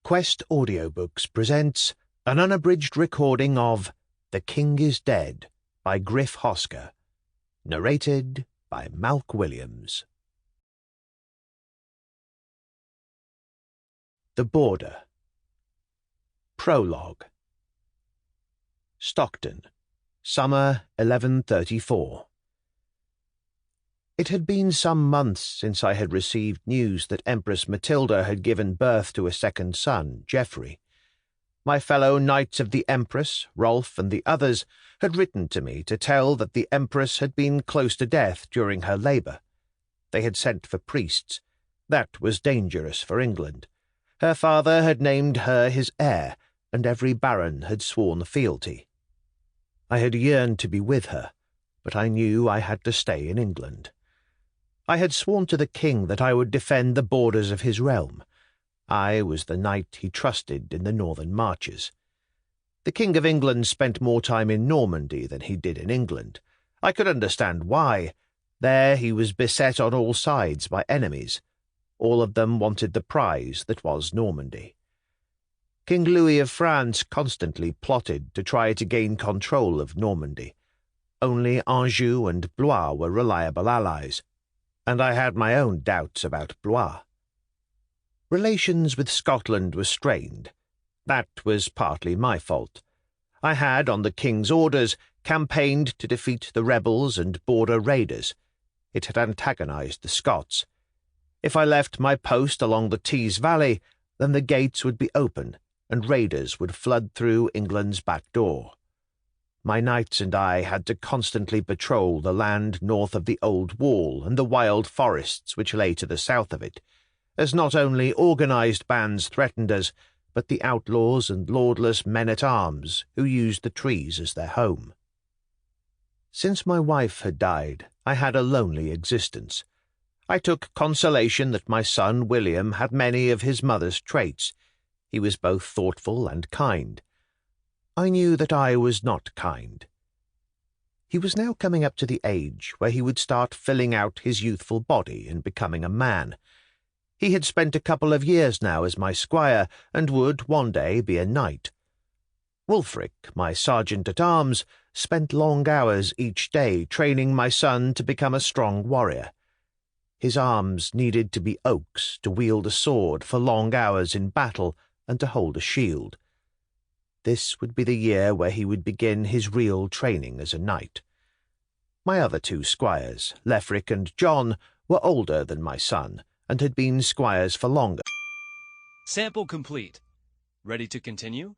Quest Audiobooks presents an unabridged recording of The King is Dead by Griff Hosker, narrated by Malk Williams. The Border. Prologue. Stockton, summer 1134. It had been some months since I had received news that Empress Matilda had given birth to a second son, Geoffrey. My fellow Knights of the Empress, Rolf and the others, had written to me to tell that the Empress had been close to death during her labour. They had sent for priests. That was dangerous for England. Her father had named her his heir, and every baron had sworn fealty. I had yearned to be with her, but I knew I had to stay in England. I had sworn to the king that I would defend the borders of his realm. I was the knight he trusted in the northern marches. The King of England spent more time in Normandy than he did in England. I could understand why. There he was beset on all sides by enemies. All of them wanted the prize that was Normandy. King Louis of France constantly plotted to try to gain control of Normandy. Only Anjou and Blois were reliable allies, and I had my own doubts about Blois. Relations with Scotland were strained. That was partly my fault. I had, on the king's orders, campaigned to defeat the rebels and border raiders. It had antagonized the Scots. If I left my post along the Tees Valley, then the gates would be open, and raiders would flood through England's back door. My knights and I had to constantly patrol the land north of the old wall and the wild forests which lay to the south of it, as not only organized bands threatened us, but the outlaws and lordless men-at-arms who used the trees as their home. Since my wife had died, I had a lonely existence. I took consolation that my son William had many of his mother's traits. He was both thoughtful and kind. I knew that I was not kind. He was now coming up to the age where he would start filling out his youthful body and becoming a man. He had spent a couple of years now as my squire, and would one day be a knight. Wulfric, my sergeant-at-arms, spent long hours each day training my son to become a strong warrior. His arms needed to be oaks to wield a sword for long hours in battle and to hold a shield. This would be the year where he would begin his real training as a knight. My other two squires, Leofric and John, were older than my son, and had been squires for longer. Sample complete. Ready to continue?